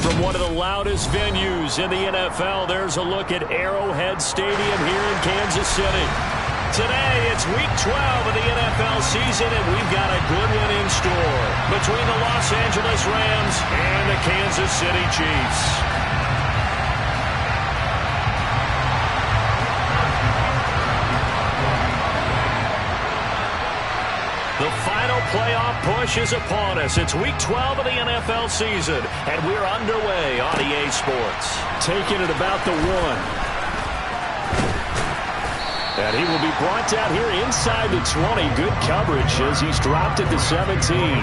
From one of the loudest venues in the NFL, there's a look at Arrowhead Stadium here in Kansas City. Today, it's Week 12 of the NFL season, and we've got a good one in store between the Los Angeles Rams and the Kansas City Chiefs. The final playoff push is upon us. It's Week 12 of the NFL season, and we're underway on EA Sports. Taking it about the 1. And he will be brought down here inside the 20. Good coverage as he's dropped at the 17.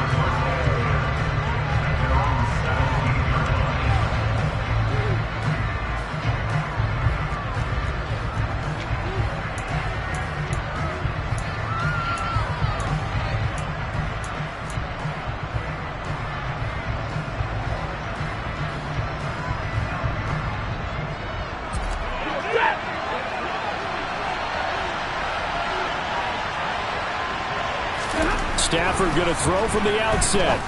Stafford going to throw from the outset.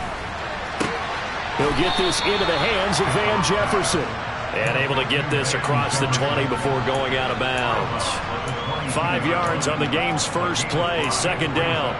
He'll get this into the hands of Van Jefferson. And able to get this across the 20 before going out of bounds. 5 yards on the game's first play, second down.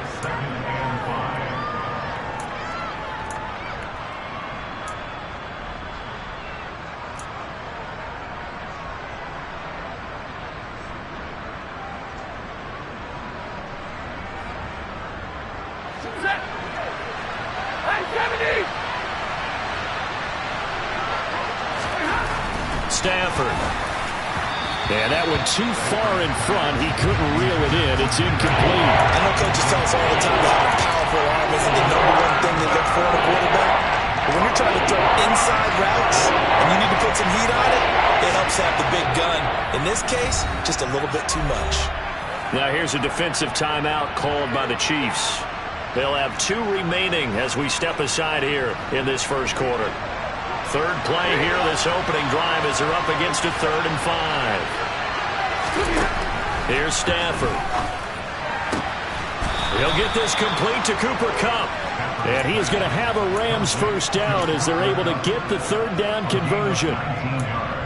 Stafford. And that went too far in front. He couldn't reel it in. It's incomplete. I know coaches tell us all the time how a powerful arm isn't the #1 thing they look for in a quarterback. But when you're trying to throw inside routes and you need to put some heat on it, it helps have the big gun. In this case, just a little bit too much. Now here's a defensive timeout called by the Chiefs. They'll have 2 remaining as we step aside here in this first quarter. Third play here, this opening drive as they're up against a 3rd and 5. Here's Stafford. He'll get this complete to Cooper Kupp. And he is going to have a Rams first down as they're able to get the 3rd down conversion.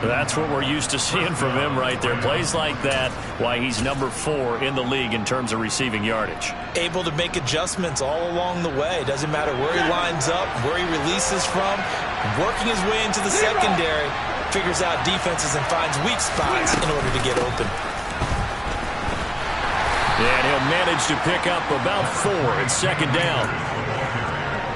That's what we're used to seeing from him right there. Plays like that, why he's number 4 in the league in terms of receiving yardage. Able to make adjustments all along the way. Doesn't matter where he lines up, where he releases from. Working his way into the secondary, figures out defenses and finds weak spots in order to get open. And he'll manage to pick up about 4 in second down.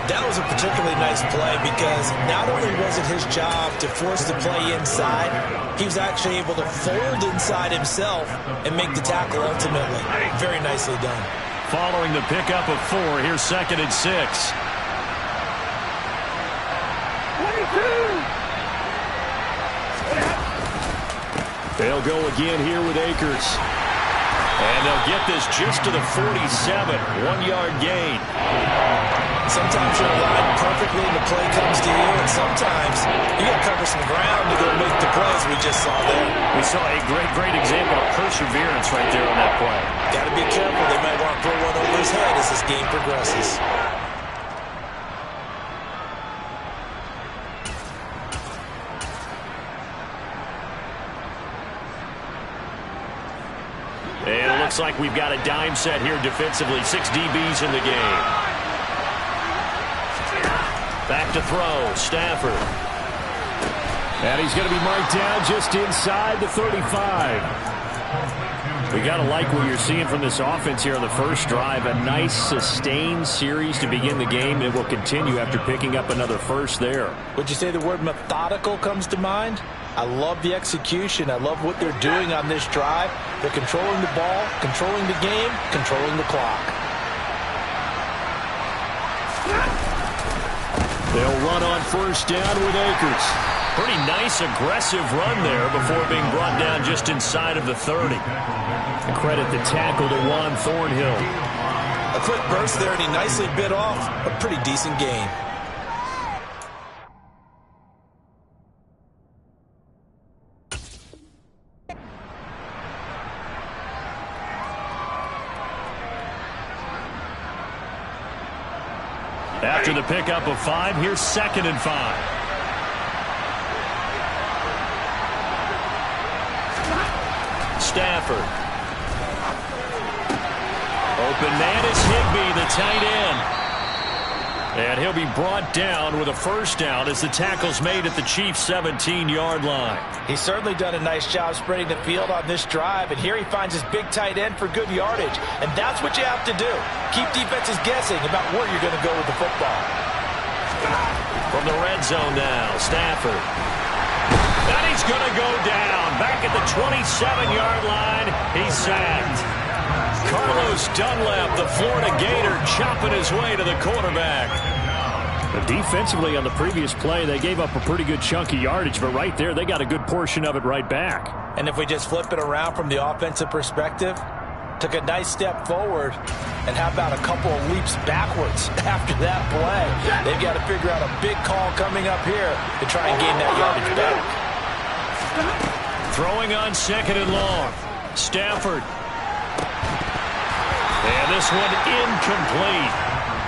That was a particularly nice play because not only was it his job to force the play inside, he was actually able to fold inside himself and make the tackle ultimately. Very nicely done. Following the pickup of 4, here's 2nd and 6. 22. They'll go again here with Akers. And they'll get this just to the 47, 1-yard gain. Sometimes you're aligned perfectly and the play comes to you, and sometimes you got to cover some ground to go make the plays we just saw there. We saw a great example of perseverance right there on that play. Got to be careful. They might want to throw one over his head as this game progresses. And it looks like we've got a dime set here defensively. 6 DBs in the game. Back to throw, Stafford. And he's going to be marked down just inside the 35. We got to like what you're seeing from this offense here on the first drive. A nice sustained series to begin the game. It will continue after picking up another first there. Would you say the word methodical comes to mind? I love the execution. I love what they're doing on this drive. They're controlling the ball, controlling the game, controlling the clock. They'll run on first down with Akers. Pretty nice, aggressive run there before being brought down just inside of the 30. And credit the tackle to Juan Thornhill. A quick burst there, and he nicely bit off a pretty decent gain. After the pickup of 5, here's 2nd and 5. Stafford. Open man is Higbee, the tight end. And he'll be brought down with a first down as the tackle's made at the Chiefs' 17-yard line. He's certainly done a nice job spreading the field on this drive, and here he finds his big tight end for good yardage. And that's what you have to do. Keep defenses guessing about where you're going to go with the football. From the red zone now, Stafford. And he's going to go down. Back at the 27-yard line, he's sacked. Carlos Dunlap, the Florida Gator, chopping his way to the quarterback. But defensively on the previous play, they gave up a pretty good chunk of yardage, but right there, they got a good portion of it right back. And if we just flip it around from the offensive perspective, took a nice step forward, and how about a couple of leaps backwards after that play? They've got to figure out a big call coming up here to try and gain that yardage back. Throwing on second and long. Stafford. And this one incomplete.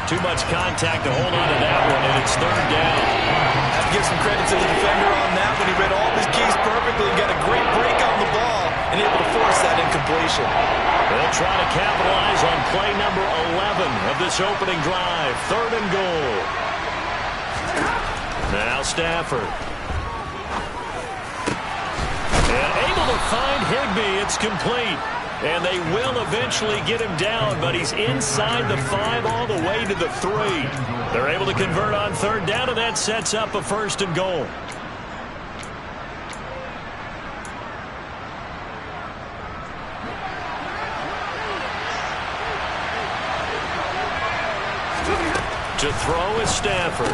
Too much contact to hold on to that one, and it's third down. I have to give some credit to the defender on that when he read all of his keys perfectly and got a great break on the ball and able to force that incompletion. They'll try to capitalize on play number 11 of this opening drive. Third and goal. Now Stafford. And able to find Higbee. It's complete. And they will eventually get him down, but he's inside the 5 all the way to the 3. They're able to convert on third down, and that sets up a first and goal. To throw is Stafford.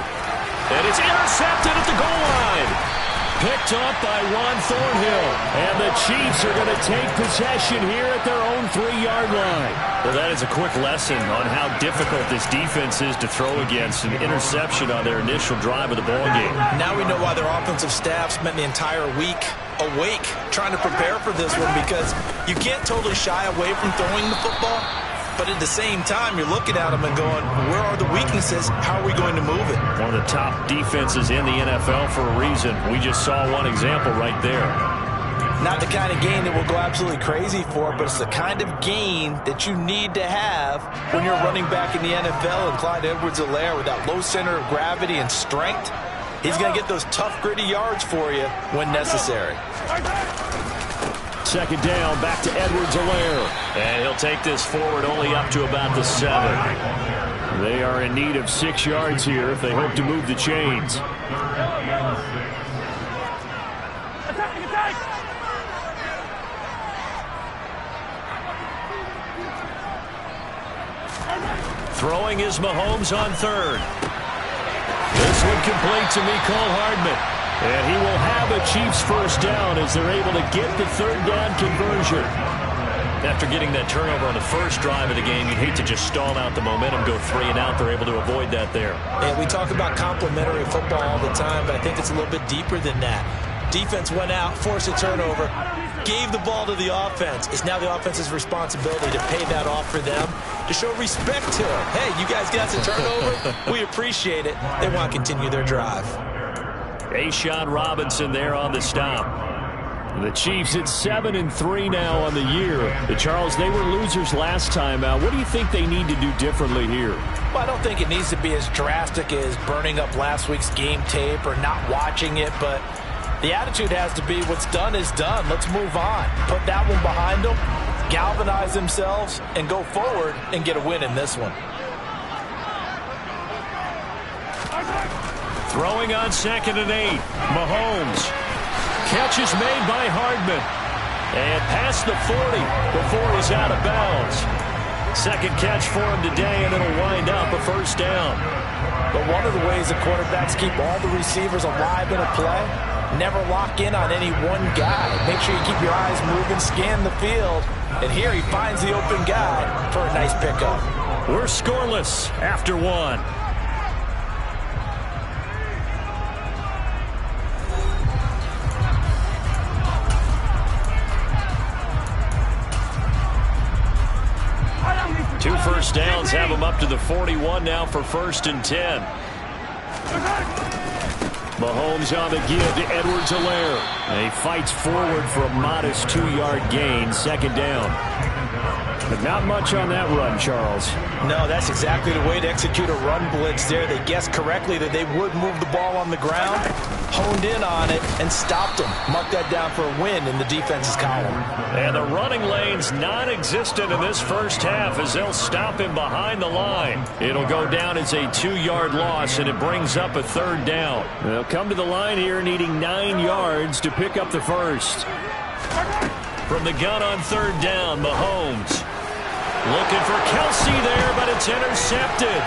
And it's intercepted at the goal line. Picked up by Juan Thornhill. And the Chiefs are going to take possession here at their own 3-yard line. Well, that is a quick lesson on how difficult this defense is to throw against. An interception on their initial drive of the ballgame. Now we know why their offensive staff spent the entire week awake trying to prepare for this one, because you can't totally shy away from throwing the football. But at the same time, you're looking at them and going, where are the weaknesses? How are we going to move it? One of the top defenses in the NFL for a reason. We just saw one example right there. Not the kind of gain that we'll go absolutely crazy for, but it's the kind of gain that you need to have when you're running back in the NFL. And Clyde Edwards-Helaire, with that low center of gravity and strength, he's going to get those tough, gritty yards for you when necessary. Second down, back to Edwards-Helaire. And he'll take this forward only up to about the 7. They are in need of 6 yards here if they hope to move the chains. Throwing is Mahomes on third. This one complete to Mecole Hardman. And he will have a Chiefs first down as they're able to get the third down conversion. After getting that turnover on the first drive of the game, you'd hate to just stall out the momentum, go 3 and out. They're able to avoid that there. And we talk about complementary football all the time, but I think it's a little bit deeper than that. Defense went out, forced a turnover, gave the ball to the offense. It's now the offense's responsibility to pay that off for them, to show respect to them. Hey, you guys got the turnover. We appreciate it. They want to continue their drive. A'Shawn Robinson there on the stop. The Chiefs at 7-3 now on the year. But Charles, they were losers last time out. What do you think they need to do differently here? Well, I don't think it needs to be as drastic as burning up last week's game tape or not watching it, but the attitude has to be what's done is done. Let's move on. Put that one behind them, galvanize themselves, and go forward and get a win in this one. Throwing on second and 8. Mahomes. Catch is made by Hardman. And past the 40 before he's out of bounds. Second catch for him today, and it'll wind up a first down. But one of the ways the quarterbacks keep all the receivers alive in a play, never lock in on any one guy. Make sure you keep your eyes moving, scan the field. And here he finds the open guy for a nice pickup. We're scoreless after 1. Two first downs have them up to the 41 now for 1st and 10. Mahomes on the give to Edwards-Helaire. And he fights forward for a modest 2-yard gain, second down. But not much on that run, Charles. No, that's exactly the way to execute a run blitz there. They guessed correctly that they would move the ball on the ground, honed in on it, and stopped them. Mark that down for a win in the defense's column. And the running lane's non-existent in this first half as they'll stop him behind the line. It'll go down as a 2-yard loss, and it brings up a third down. They'll come to the line here needing 9 yards to pick up the first. From the gun on third down, Mahomes. Looking for Kelsey there, but it's intercepted.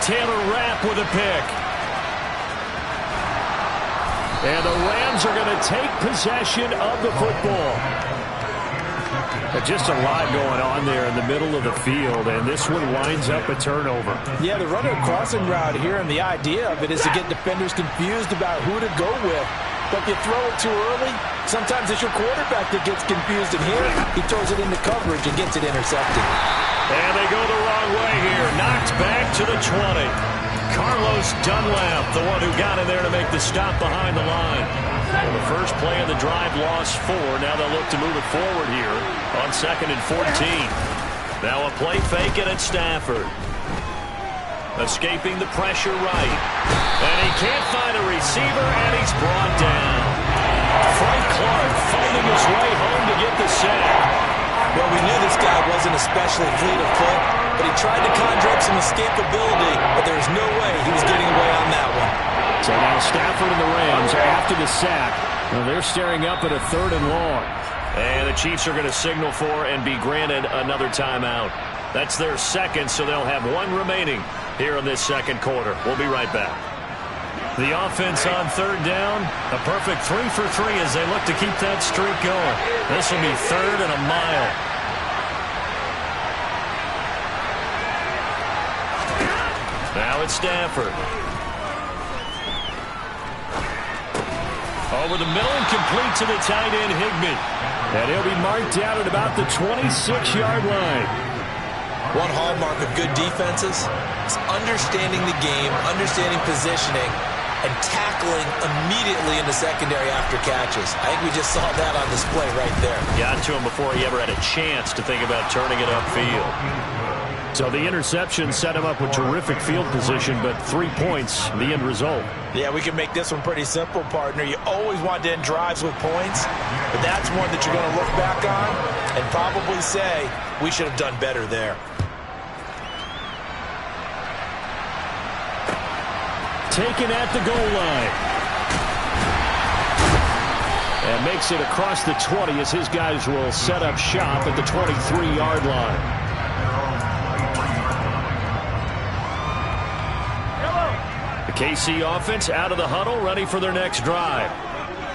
Taylor Rapp with a pick. And the Rams are going to take possession of the football. Just a lot going on there in the middle of the field, and this one winds up a turnover. Yeah, they're running a crossing route here, and the idea of it is to get defenders confused about who to go with. But if you throw it too early, sometimes it's your quarterback that gets confused, and here he throws it into coverage and gets it intercepted. And they go the wrong way here. Knocked back to the 20. Carlos Dunlap, the one who got in there to make the stop behind the line. Well, the first play of the drive lost 4. Now they'll look to move it forward here on 2nd and 14. Now a play fake it at Stafford. Escaping the pressure right. And he can't find a receiver, and he's brought down. Frank Clark finding his way home to get the sack. Well, we knew this guy wasn't especially fleet of foot, but he tried to conjure up some escapability, but there was no way he was getting away on that one. So now Stafford and the Rams after the sack. Well, they're staring up at a 3rd and long. And the Chiefs are going to signal for and be granted another timeout. That's their second, so they'll have 1 remaining here in this second quarter. We'll be right back. The offense on third down, a perfect 3 for 3 as they look to keep that streak going. This will be 3rd and a mile. Now it's Stafford. Over the middle and complete to the tight end, Higbee. And he'll be marked down at about the 26-yard line. One hallmark of good defenses is understanding the game, understanding positioning, and tackling immediately in the secondary after catches. I think we just saw that on display right there. Got to him before he ever had a chance to think about turning it upfield. So the interception set him up with terrific field position, but 3 points, the end result. Yeah, we can make this one pretty simple, partner. You always want to end drives with points, but that's one that you're going to look back on and probably say, we should have done better there. Taken at the goal line. And makes it across the 20 as his guys will set up shop at the 23-yard line. The KC offense out of the huddle, ready for their next drive.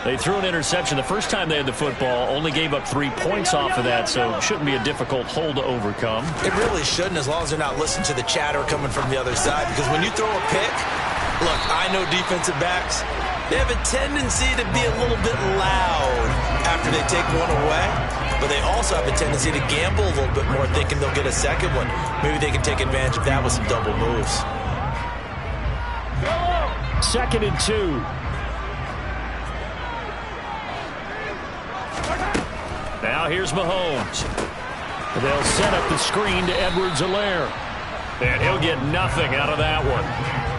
They threw an interception the first time they had the football, only gave up 3 points off of that, so it shouldn't be a difficult hole to overcome. It really shouldn't, as long as they're not listening to the chatter coming from the other side, because when you throw a pick, look, I know defensive backs, they have a tendency to be a little bit loud after they take one away, but they also have a tendency to gamble a little bit more, thinking they'll get a second one. Maybe they can take advantage of that with some double moves. 2nd and 2. Now here's Mahomes. They'll set up the screen to Edwards-Helaire. And he'll get nothing out of that one.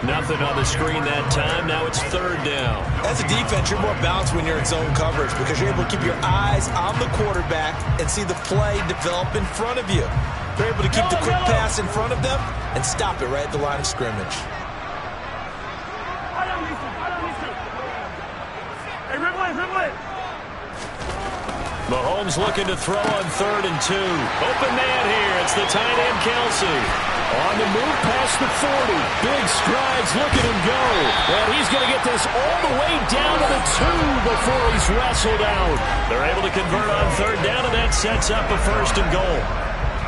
Nothing on the screen that time. Now it's 3rd down. As a defense, you're more balanced when you're in zone coverage because you're able to keep your eyes on the quarterback and see the play develop in front of you. You're able to keep the quick pass in front of them and stop it right at the line of scrimmage. Mahomes looking to throw on 3rd and 2. Open man here. It's the tight end, Kelsey. On the move past the 40. Big strides. Look at him go. And he's going to get this all the way down to the 2 before he's wrestled out. They're able to convert on 3rd down, and that sets up a 1st and goal.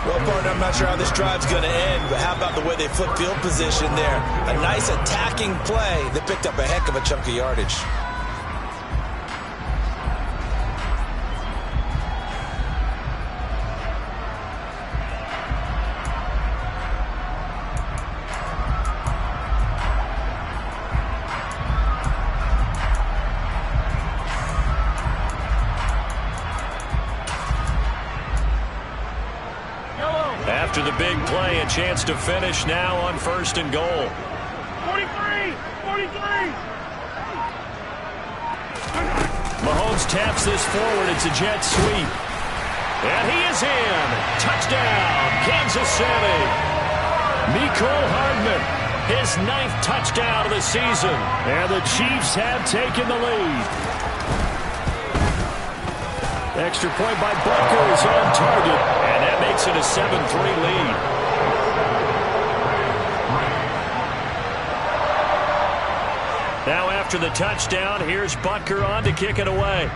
Well, partner, I'm not sure how this drive's going to end, but how about the way they flip field position there? A nice attacking play that picked up a heck of a chunk of yardage. After the big play, a chance to finish now on 1st and goal. 43! 43! Mahomes taps this forward. It's a jet sweep. And he is in. Touchdown, Kansas City. Mecole Hardman, his 9th touchdown of the season. And the Chiefs have taken the lead. Extra point by Butker is on target. And that makes it a 7-3 lead. Now after the touchdown, here's Butker on to kick it away.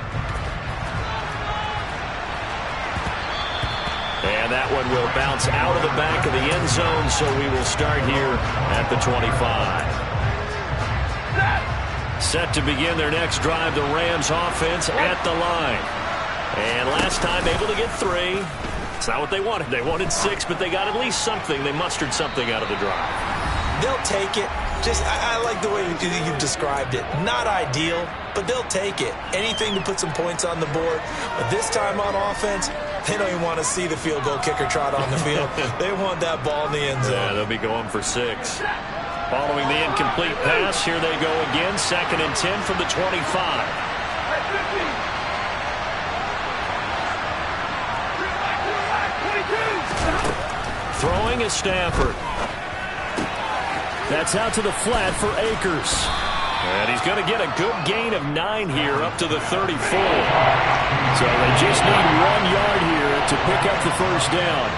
And that one will bounce out of the back of the end zone, so we will start here at the 25. Set to begin their next drive, the Rams offense at the line. And last time able to get 3. It's not what they wanted. They wanted 6, but they got at least something. They mustered something out of the drive. They'll take it. I like the way you've described it. Not ideal, but they'll take it. Anything to put some points on the board. But this time on offense, they don't even want to see the field goal kicker trot on the field. They want that ball in the end zone. Yeah, they'll be going for 6. Following the incomplete pass, here they go again. 2nd and 10 from the 25. Throwing is Stafford. That's out to the flat for Akers. And he's going to get a good gain of 9 here up to the 34. So they just need 1 yard here to pick up the first down.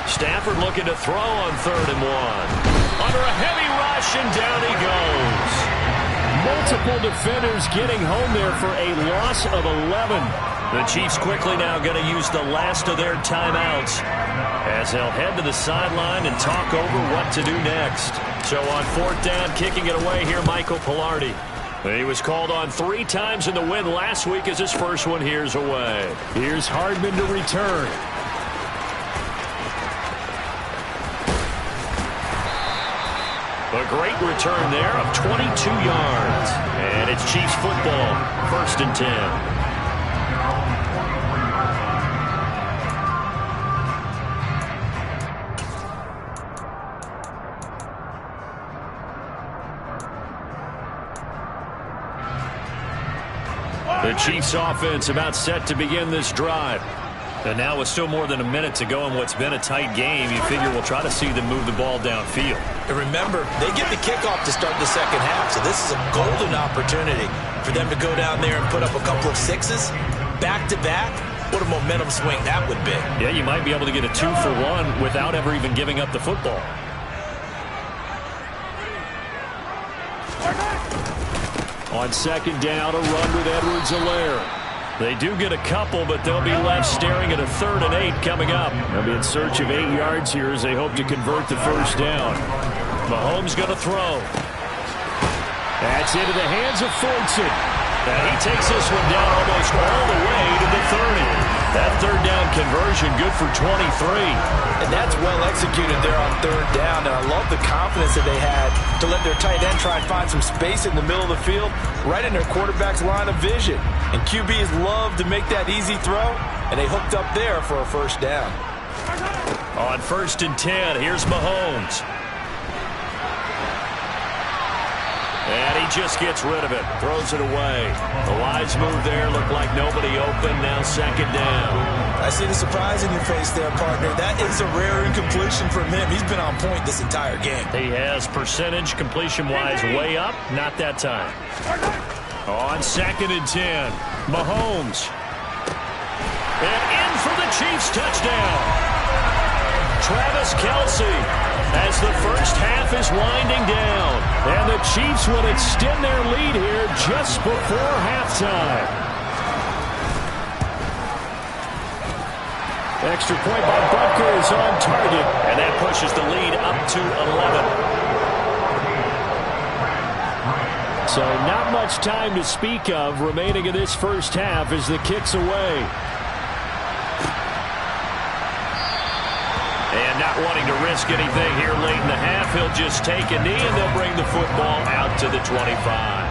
Stafford looking to throw on 3rd and 1. Under a heavy rush, and down he goes. Multiple defenders getting home there for a loss of 11. The Chiefs quickly now going to use the last of their timeouts as they'll head to the sideline and talk over what to do next. So on 4th down, kicking it away here, Michael Pilardi. He was called on 3 times in the win last week as his first one here's away. Here's Hardman to return. A great return there of 22 yards. And it's Chiefs football, 1st and 10. The Chiefs offense about set to begin this drive. And now with still more than a minute to go in what's been a tight game, you figure we'll try to see them move the ball downfield. And remember, they get the kickoff to start the second half, so this is a golden opportunity for them to go down there and put up a couple of 6s back-to-back. What a momentum swing that would be. Yeah, you might be able to get a 2-for-1 without ever even giving up the football. On 2nd down, a run with Edwards-Helaire. They do get a couple, but they'll be left staring at a 3rd and 8 coming up. They'll be in search of 8 yards here as they hope to convert the first down. Mahomes going to throw. That's into the hands of Fortson. And he takes this one down almost all the way to the 30. That 3rd down conversion good for 23. And that's well executed there on 3rd down. And I love the confidence that they had to let their tight end try and find some space in the middle of the field, right in their quarterback's line of vision. And QBs love to make that easy throw, and they hooked up there for a first down. On 1st and 10, here's Mahomes. And he just gets rid of it, throws it away. The wise move there, looked like nobody open, now 2nd down. I see the surprise in your face there, partner. That is a rare incompletion from him. He's been on point this entire game. He has percentage completion-wise way up, not that time. On 2nd and 10, Mahomes. And in for the Chiefs touchdown. Travis Kelce as the first half is winding down. And the Chiefs will extend their lead here just before halftime. Extra point by Butker is on target. And that pushes the lead up to 11. So not much time to speak of remaining in this first half as the kick's away. And not wanting to risk anything here late in the half, he'll just take a knee and they'll bring the football out to the 25.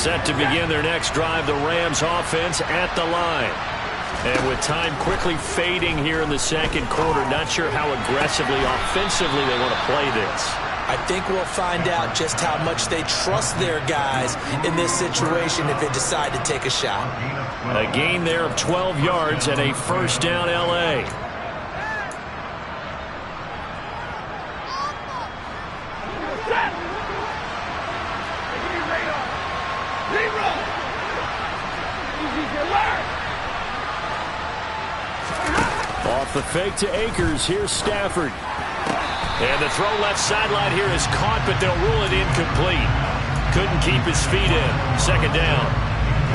Set to begin their next drive, the Rams offense at the line. And with time quickly fading here in the second quarter, not sure how aggressively, offensively they want to play this. I think we'll find out just how much they trust their guys in this situation if they decide to take a shot. A gain there of 12 yards and a first down L.A. Off the fake to Akers. Here's Stafford. And the throw left sideline here is caught, but they'll rule it incomplete. Couldn't keep his feet in. Second down.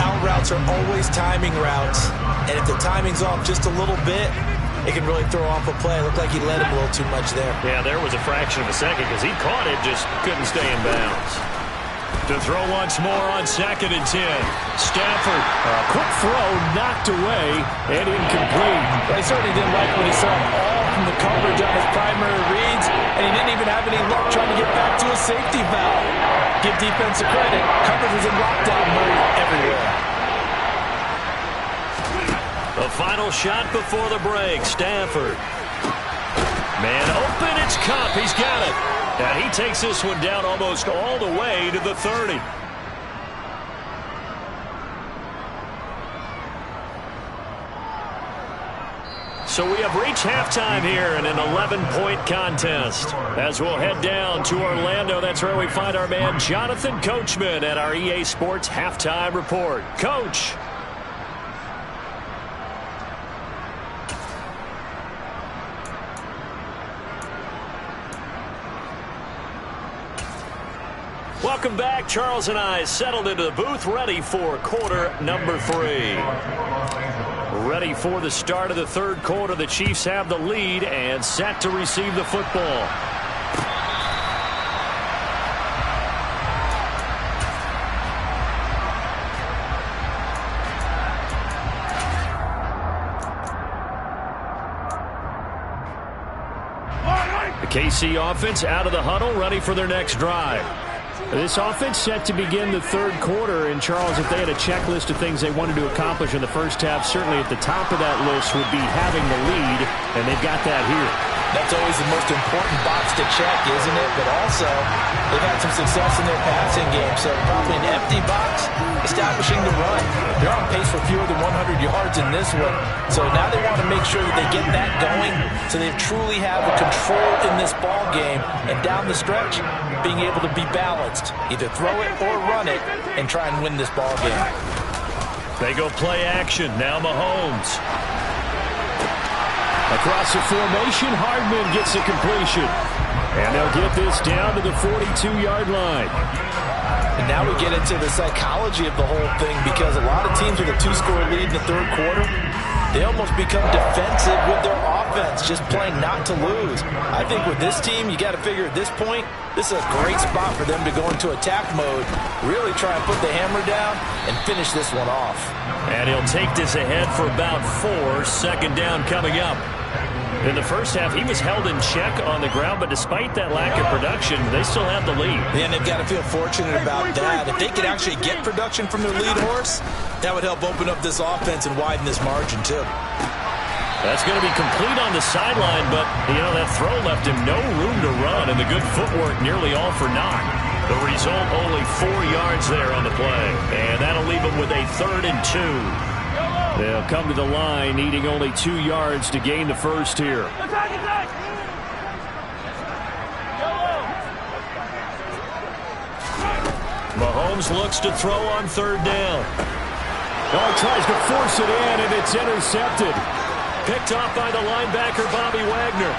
Out routes are always timing routes. And if the timing's off just a little bit, it can really throw off a play. It looked like he let him a little too much there. Yeah, there was a fraction of a second because he caught it, just couldn't stay in bounds. To throw once more on 2nd and 10. Stafford, a quick throw, knocked away, and incomplete. He certainly didn't like what he saw all from the coverage on his primary reads, and he didn't even have any luck trying to get back to a safety valve. Give defense a credit. Coverage was in lockdown mode everywhere. The final shot before the break. Stafford. Man open, it's Cup. He's got it. And he takes this one down almost all the way to the 30. So we have reached halftime here in an 11-point contest. As we'll head down to Orlando, that's where we find our man Jonathan Coachman at our EA Sports Halftime Report. Coach. Welcome back. Charles and I settled into the booth, ready for quarter number 3. Ready for the start of the third quarter. The Chiefs have the lead and set to receive the football. The KC offense out of the huddle, ready for their next drive. This offense set to begin the third quarter. And, Charles, if they had a checklist of things they wanted to accomplish in the first half, certainly at the top of that list would be having the lead, and they've got that here. That's always the most important box to check, isn't it? But also, they've had some success in their passing game, so probably an empty box, establishing the run. They're on pace for fewer than 100 yards in this one, so now they want to make sure that they get that going so they truly have the control in this ball game, and down the stretch, being able to be balanced. Either throw it or run it and try and win this ball game. They go play action. Now Mahomes. Across the formation, Hardman gets the completion. And they'll get this down to the 42-yard line. And now we get into the psychology of the whole thing, because a lot of teams with a 2-score lead in the third quarter, they almost become defensive with their offense, just playing not to lose. I think with this team, you got to figure at this point, this is a great spot for them to go into attack mode, really try and put the hammer down and finish this one off. And he'll take this ahead for about 4. Second down coming up. In the first half, he was held in check on the ground, but despite that lack of production, they still have the lead. Yeah, and they've got to feel fortunate about that. If they could actually get production from their lead horse, that would help open up this offense and widen this margin, too. That's going to be complete on the sideline, but, you know, that throw left him no room to run, and the good footwork nearly all for naught. The result, only 4 yards there on the play, and that'll leave him with a 3rd and 2. They'll come to the line, needing only 2 yards to gain the first here. Mahomes looks to throw on 3rd down. Oh, tries to force it in, and it's intercepted. Picked off by the linebacker, Bobby Wagner.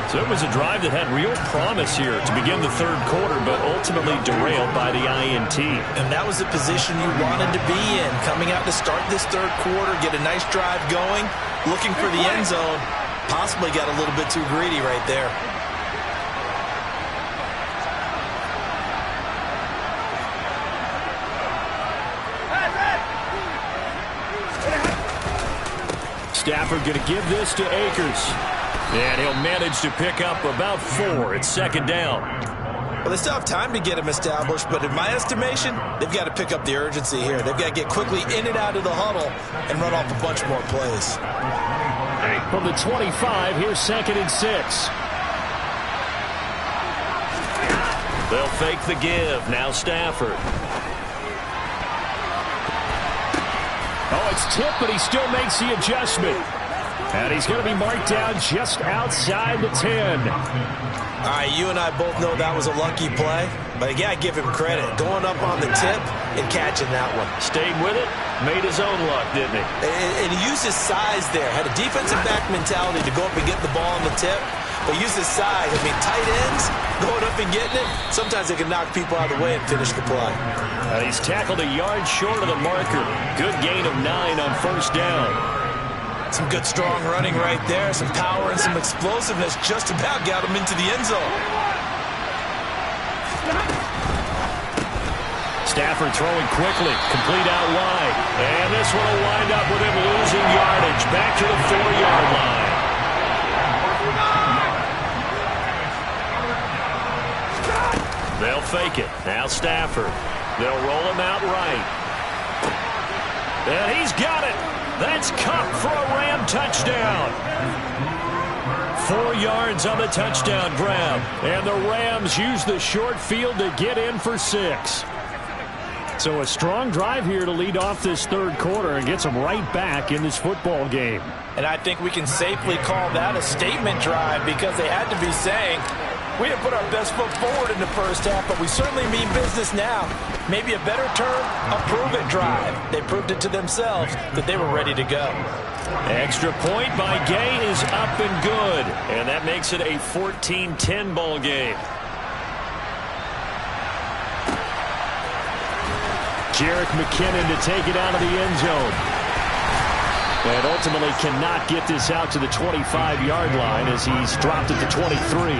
So it was a drive that had real promise here to begin the third quarter, but ultimately derailed by the INT. And that was the position you wanted to be in, coming out to start this third quarter, get a nice drive going, looking for the end zone. Possibly got a little bit too greedy right there. Stafford going to give this to Akers. And he'll manage to pick up about 4. It's 2nd down. Well, they still have time to get him established, but in my estimation, they've got to pick up the urgency here. They've got to get quickly in and out of the huddle and run off a bunch more plays. From the 25, here's 2nd and 6. They'll fake the give. Now Stafford. Oh, it's tipped, but he still makes the adjustment. And he's going to be marked down just outside the 10. All right, you and I both know that was a lucky play, but you got to give him credit. Going up on the tip and catching that one. Stayed with it, made his own luck, didn't he? And he used his size there. Had a defensive back mentality to go up and get the ball on the tip, but used his size. I mean, tight ends, going up and getting it, sometimes they can knock people out of the way and finish the play. He's tackled a yard short of the marker. Good gain of 9 on 1st down. Some good, strong running right there. Some power and some explosiveness just about got him into the end zone. Stafford throwing quickly, complete out wide. And this one will wind up with him losing yardage. Back to the 4-yard line. They'll fake it. Now Stafford. They'll roll him out right. And he's got it. That's Cup for a Ram touchdown. 4 yards on the touchdown grab. And the Rams use the short field to get in for 6. So a strong drive here to lead off this 3rd quarter and gets them right back in this football game. And I think we can safely call that a statement drive because they had to be saying, we didn't put our best foot forward in the 1st half, but we certainly mean business now. Maybe a better term, a prove-it drive. They proved it to themselves that they were ready to go. Extra point by Gay is up and good. And that makes it a 14-10 ball game. Jerick McKinnon to take it out of the end zone. And ultimately cannot get this out to the 25-yard line as he's dropped at the 23.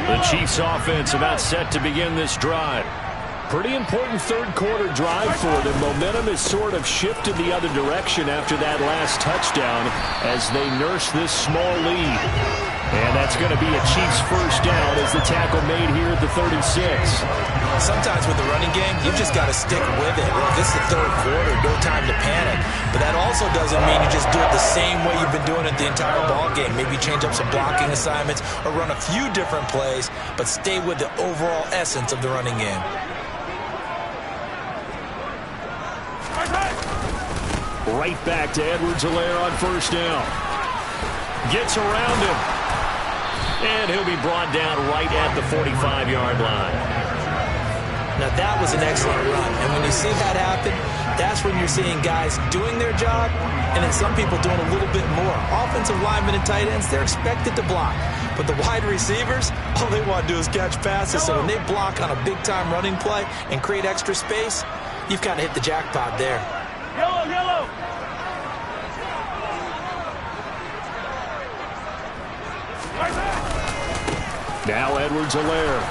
The Chiefs offense about set to begin this drive. Pretty important 3rd quarter drive for them. Momentum has sort of shifted the other direction after that last touchdown as they nurse this small lead. And that's going to be a Chiefs 1st down as the tackle made here at the 36. Sometimes with the running game, you've just got to stick with it. Look, this is the 3rd quarter, no time to panic. But that also doesn't mean you just do it the same way you've been doing it the entire ball game. Maybe change up some blocking assignments or run a few different plays, but stay with the overall essence of the running game. Right back to Edwards-Helaire on 1st down. Gets around him. And he'll be brought down right at the 45-yard line. Now that was an excellent run. And when you see that happen, that's when you're seeing guys doing their job and then some people doing a little bit more. Offensive linemen and tight ends, they're expected to block. But the wide receivers, all they want to do is catch passes. So when they block on a big-time running play and create extra space, you've kind of hit the jackpot there. Yellow, yellow. Now Edwards-Helaire.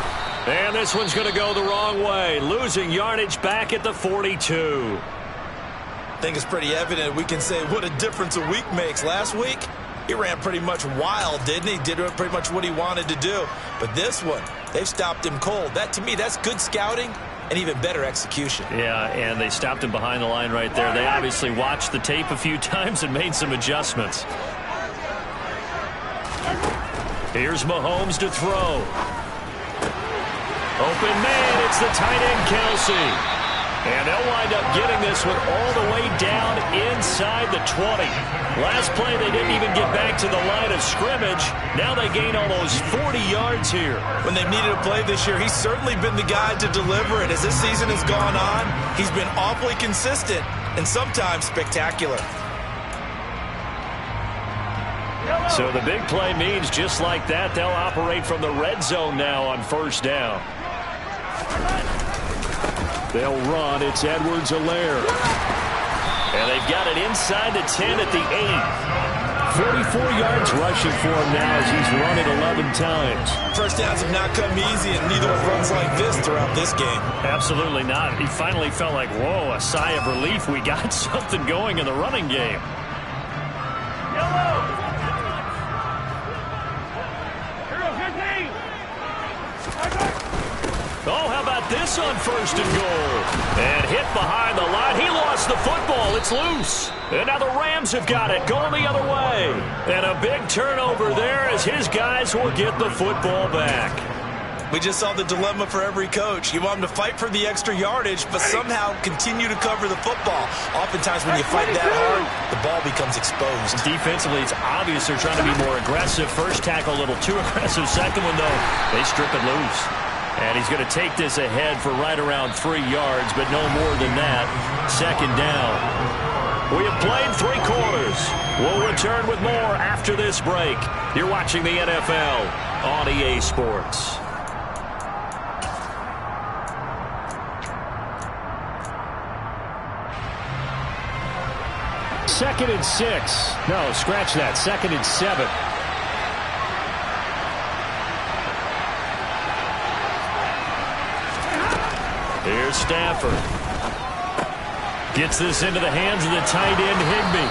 And this one's going to go the wrong way. Losing yardage back at the 42. I think it's pretty evident we can say what a difference a week makes. Last week, he ran pretty much wild, didn't he? Did pretty much what he wanted to do. But this one, they've stopped him cold. That, to me, that's good scouting and even better execution. Yeah, and they stopped him behind the line right there. They obviously watched the tape a few times and made some adjustments. Here's Mahomes to throw. Open man, it's the tight end Kelsey. And they'll wind up getting this one all the way down inside the 20. Last play, they didn't even get back to the line of scrimmage. Now they gain almost 40 yards here. When they've needed a play this year, he's certainly been the guy to deliver it. As this season has gone on, he's been awfully consistent and sometimes spectacular. So the big play means just like that, they'll operate from the red zone now on 1st down. They'll run. It's Edwards-Helaire. And they've got it inside the 10 at the 8. 44 yards rushing for him now as he's run it 11 times. First downs have not come easy, and neither have runs like this throughout this game. Absolutely not. He finally felt like, whoa, a sigh of relief. We got something going in the running game. Oh, how about this on first and goal? And hit behind the line. He lost the football. It's loose. And now the Rams have got it, going the other way. And a big turnover there as his guys will get the football back. We just saw the dilemma for every coach. You want them to fight for the extra yardage, but somehow continue to cover the football. Oftentimes when you fight that hard, the ball becomes exposed. Defensively, it's obvious they're trying to be more aggressive. First tackle a little too aggressive. Second one, though, they strip it loose. And he's going to take this ahead for right around 3 yards, but no more than that. Second down. We have played 3 quarters. We'll return with more after this break. You're watching the NFL on EA Sports. Second and 6. No, scratch that. Second and 7. Here's Stafford. Gets this into the hands of the tight end, Higbee.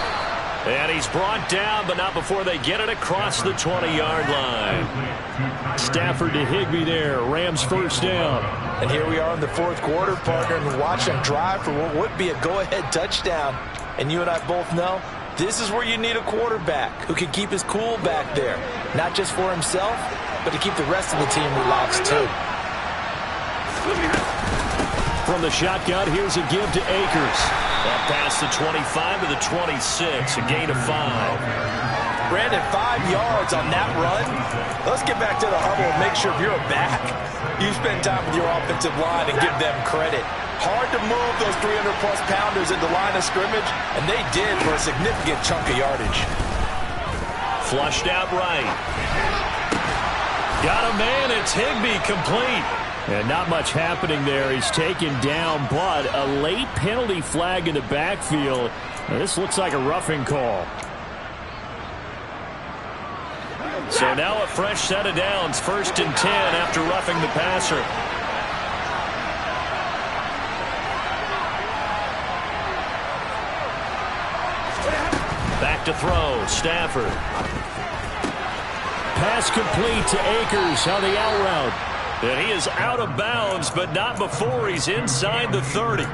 And he's brought down, but not before they get it across the 20-yard line. Stafford to Higbee there. Rams first down. And here we are in the fourth quarter, partner, and watch them drive for what would be a go-ahead touchdown. And you and I both know this is where you need a quarterback who can keep his cool back there. Not just for himself, but to keep the rest of the team relaxed too. From the shotgun, here's a give to Akers. Up past the 25 to the 26, a gain of 5. Brandon, 5 yards on that run. Let's get back to the huddle and make sure you're back. You spend time with your offensive line and give them credit. Hard to move those 300-plus pounders at the line of scrimmage, and they did for a significant chunk of yardage. Flushed out right. Got a man. It's Higbee, complete. And not much happening there. He's taken down, but a late penalty flag in the backfield. Now, this looks like a roughing call. So now a fresh set of downs. First and 10 after roughing the passer. Back to throw. Stafford. Pass complete to Akers on the out route. And he is out of bounds, but not before he's inside the 30.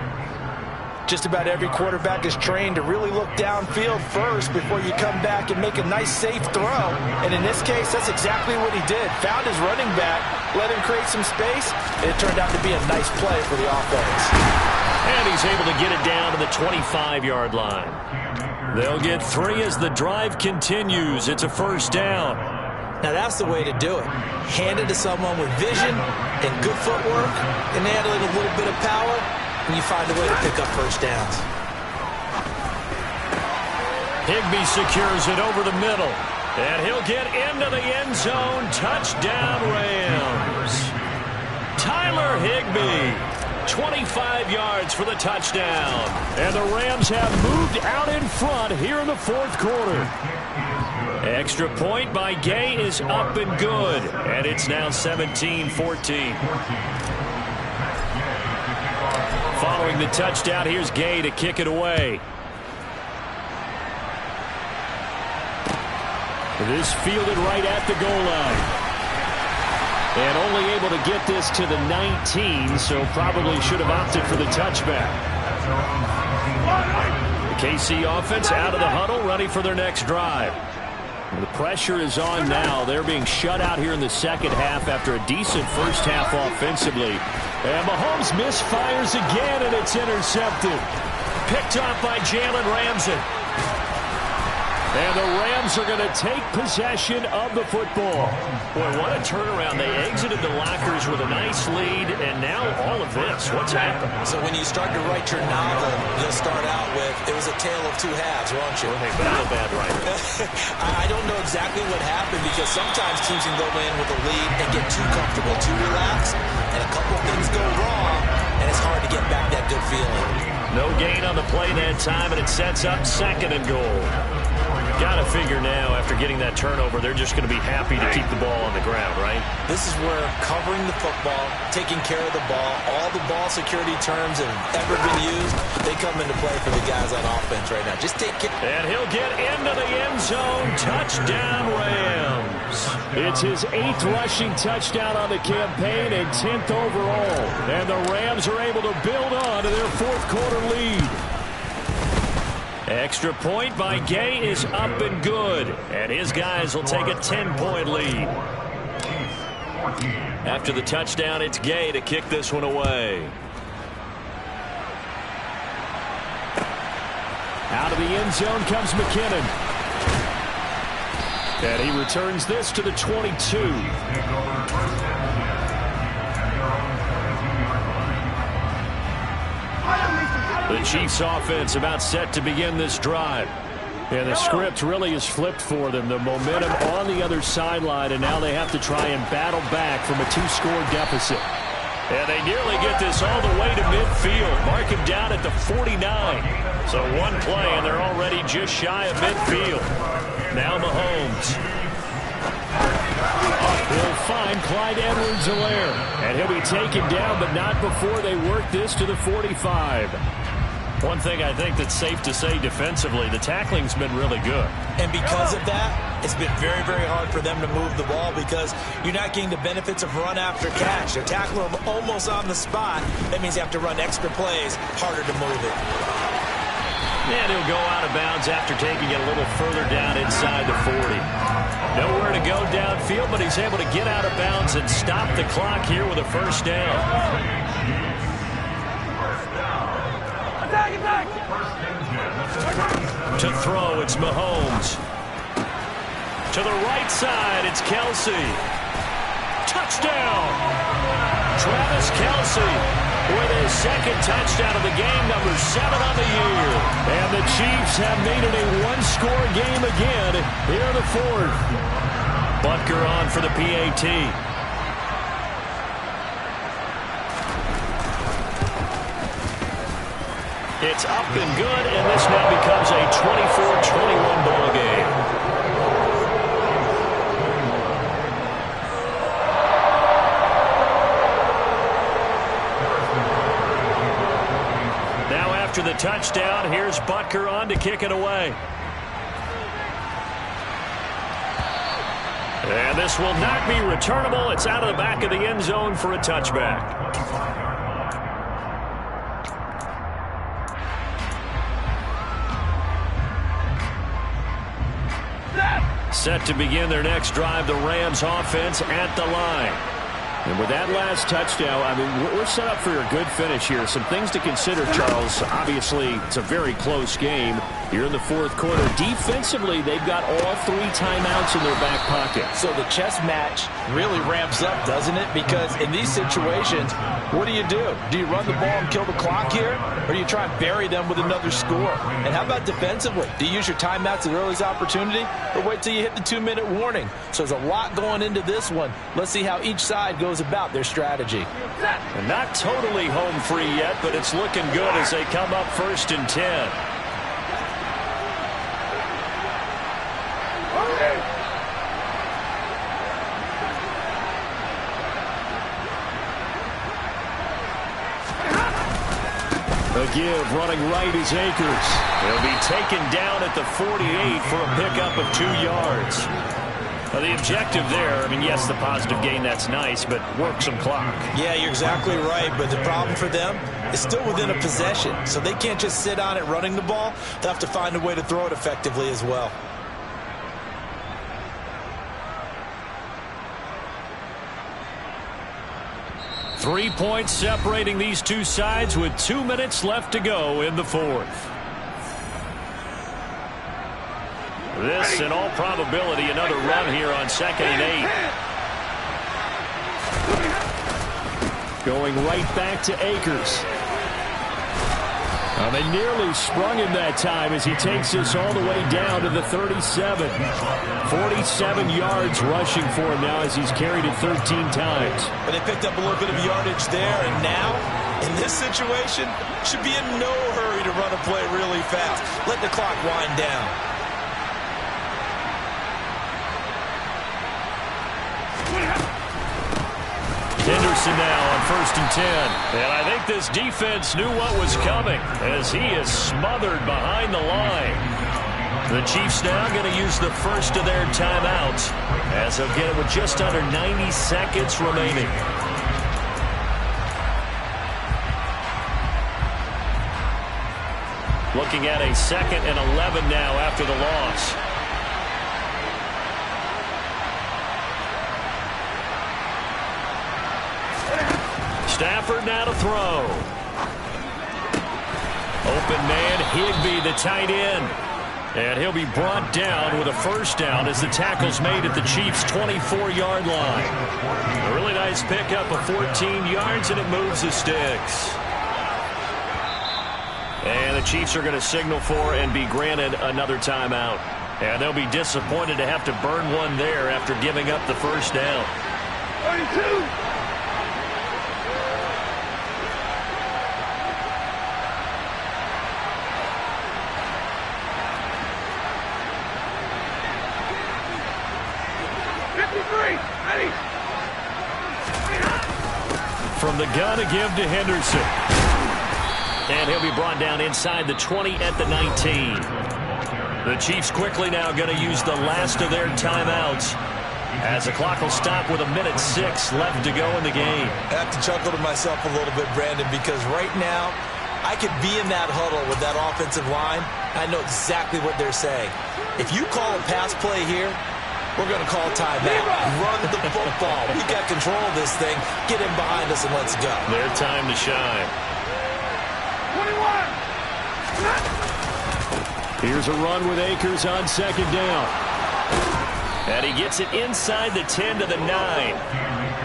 Just about every quarterback is trained to really look downfield first before you come back and make a nice, safe throw. And in this case, that's exactly what he did. Found his running back, let him create some space, and it turned out to be a nice play for the offense. And he's able to get it down to the 25-yard line. They'll get 3 as the drive continues. It's a first down. Now, that's the way to do it. Hand it to someone with vision and good footwork, and add a little bit of power, and you find a way to pick up first downs. Higbee secures it over the middle, and he'll get into the end zone. Touchdown, Rams. Tyler Higbee, 25 yards for the touchdown. And the Rams have moved out in front here in the fourth quarter. Extra point by Gay is up and good. And it's now 17-14. Following the touchdown, here's Gay to kick it away. This fielded right at the goal line. And only able to get this to the 19, so probably should have opted for the touchback. The KC offense out of the huddle, ready for their next drive. The pressure is on now. They're being shut out here in the second half after a decent first half offensively. And Mahomes misfires again, and it's intercepted. Picked off by Jalen Ramsey. And the Rams are going to take possession of the football. Boy, what a turnaround. They exited the lockers with a nice lead, and now all of this. What's happened? So when you start to write your novel, you'll start out with, it was a tale of two halves, won't you? But I'm a bad writer. I don't know exactly what happened, because sometimes teams can go in with a lead and get too comfortable, too relaxed, and a couple of things go wrong, and it's hard to get back that good feeling. No gain on the play that time, and it sets up second and goal. Got to figure now, after getting that turnover, they're just going to be happy to keep the ball on the ground, right? This is where covering the football, taking care of the ball, all the ball security terms that have ever been used, they come into play for the guys on offense right now. Just take care. And he'll get into the end zone. Touchdown, Rams. It's his 8th rushing touchdown on the campaign and 10th overall. And the Rams are able to build on to their 4th quarter lead. Extra point by Gay is up and good. And his guys will take a 10-point lead. After the touchdown, it's Gay to kick this one away. Out of the end zone comes McKinnon. And he returns this to the 22. The Chiefs offense about set to begin this drive. And the script really is flipped for them. The momentum on the other sideline, and now they have to try and battle back from a 2-score deficit. And they nearly get this all the way to midfield. Mark him down at the 49. So one play, and they're already just shy of midfield. Now Mahomes. He'll find Clyde Edwards-Helaire. And he'll be taken down, but not before they work this to the 45. One thing I think that's safe to say defensively, the tackling's been really good. And because of that, it's been very, very hard for them to move the ball because you're not getting the benefits of run after catch. They're tackling them almost on the spot. That means you have to run extra plays, harder to move it. And he'll go out of bounds after taking it a little further down inside the 40. Nowhere to go downfield, but he's able to get out of bounds and stop the clock here with a first down. To throw, it's Mahomes. To the right side, it's Kelsey. Touchdown! Travis Kelsey with his 2nd touchdown of the game, number 7 on the year. And the Chiefs have made it a 1-score game again here in the 4th. Butker on for the PAT. It's up and good, and this now becomes a 24-21 ball game. Now after the touchdown, here's Butker on to kick it away. And this will not be returnable. It's out of the back of the end zone for a touchback. Set to begin their next drive, the Rams offense at the line. And with that last touchdown, I mean, we're set up for a good finish here. Some things to consider, Charles. Obviously, it's a very close game. You're in the 4th quarter. Defensively, they've got all 3 timeouts in their back pocket. So the chess match really ramps up, doesn't it? Because in these situations, what do? Do you run the ball and kill the clock here? Or do you try and bury them with another score? And how about defensively? Do you use your timeouts at earliest opportunity? Or wait till you hit the 2-minute warning? So there's a lot going into this one. Let's see how each side goes about their strategy. And not totally home free yet, but it's looking good as they come up 1st and 10. The give running right is Akers. He'll be taken down at the 48 for a pickup of 2 yards. Well, the objective there, I mean, yes, the positive gain, that's nice, but work some clock. Yeah, you're exactly right, but the problem for them is still within a possession, so they can't just sit on it running the ball. They'll have to find a way to throw it effectively as well. Three points separating these two sides with 2 minutes left to go in the 4th. This, in all probability, another run here on 2nd and 8. Going right back to Akers. They nearly sprung him that time as he takes this all the way down to the 37. 47 yards rushing for him now as he's carried it 13 times. But they picked up a little bit of yardage there, and now, in this situation, should be in no hurry to run a play really fast. Let the clock wind down. Henderson now on 1st and 10. And I think this defense knew what was coming as he is smothered behind the line. The Chiefs now going to use the first of their timeouts as they'll get it with just under 90 seconds remaining. Looking at a 2nd and 11 now after the loss. Stafford now to throw. Open man, Higbee, the tight end. And he'll be brought down with a first down as the tackle's made at the Chiefs' 24-yard line. A really nice pickup of 14 yards, and it moves the sticks. And the Chiefs are going to signal for and be granted another timeout. And they'll be disappointed to have to burn one there after giving up the first down. 32. From the gun, a give to Henderson. And he'll be brought down inside the 20 at the 19. The Chiefs quickly now going to use the last of their timeouts as the clock will stop with 1:06 left to go in the game. I have to chuckle to myself a little bit, Brandon, because right now I could be in that huddle with that offensive line. I know exactly what they're saying. If you call a pass play here, we're going to call timeout. Run the football. We got control of this thing. Get him behind us and let's go. Their time to shine. 21. Here's a run with Akers on 2nd down. And he gets it inside the 10 to the 9.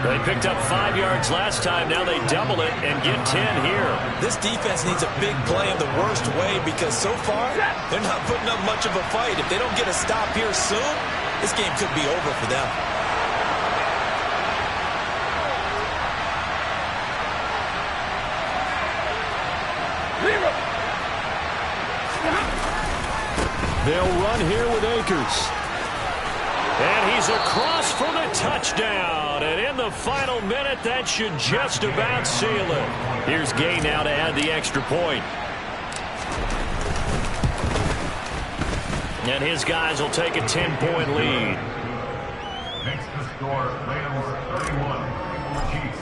They picked up 5 yards last time. Now they double it and get 10 here. This defense needs a big play in the worst way because so far they're not putting up much of a fight. If they don't get a stop here soon, this game could be over for them. They'll run here with Akers. And he's across for the touchdown. And in the final minute, that should just about seal it. Here's Gay now to add the extra point. And his guys will take a 10-point lead. Makes the score Rams 31, Chiefs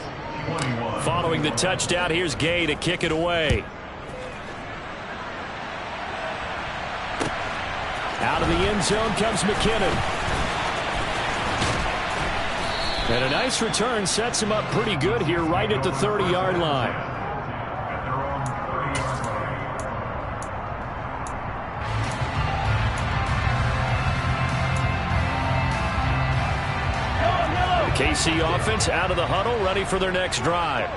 21. Following the touchdown, here's Gay to kick it away. Out of the end zone comes McKinnon. And a nice return sets him up pretty good here right at the 30-yard line. KC offense out of the huddle, ready for their next drive.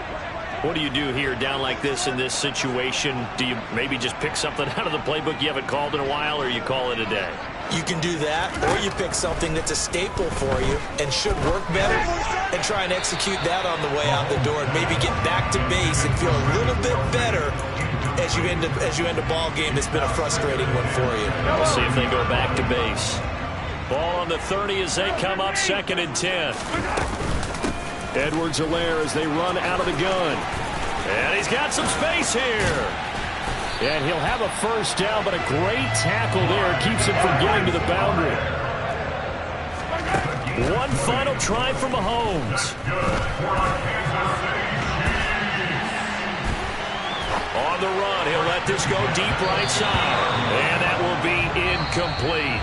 What do you do here down like this in this situation? Do you maybe just pick something out of the playbook you haven't called in a while, or you call it a day? You can do that, or you pick something that's a staple for you and should work better and try and execute that on the way out the door and maybe get back to base and feel a little bit better as you end a ball game that's been a frustrating one for you. We'll see if they go back to base. Ball on the 30 as they come up 2nd and 10. Edwards-Helaire as they run out of the gun. And he's got some space here. And he'll have a first down, but a great tackle there keeps him from getting to the boundary. One final try for Mahomes. On the run, he'll let this go deep right side. And that will be incomplete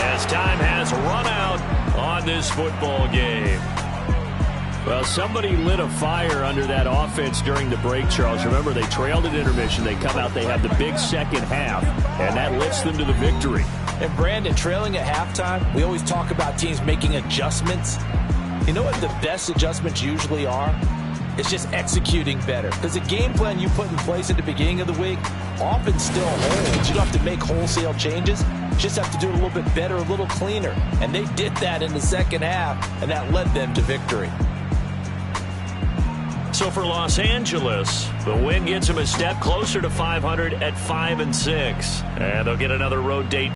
as time has run out on this football game. Well, somebody lit a fire under that offense during the break, Charles. Remember, they trailed at intermission. They come out, they have the big second half, and that lifts them to the victory. And, Brandon, trailing at halftime, we always talk about teams making adjustments. You know what the best adjustments usually are? It's just executing better. Because the game plan you put in place at the beginning of the week often still holds. You don't have to make wholesale changes. You just have to do it a little bit better, a little cleaner. And they did that in the second half, and that led them to victory. So for Los Angeles, the win gets them a step closer to 500 at 5-6. And they'll get another road date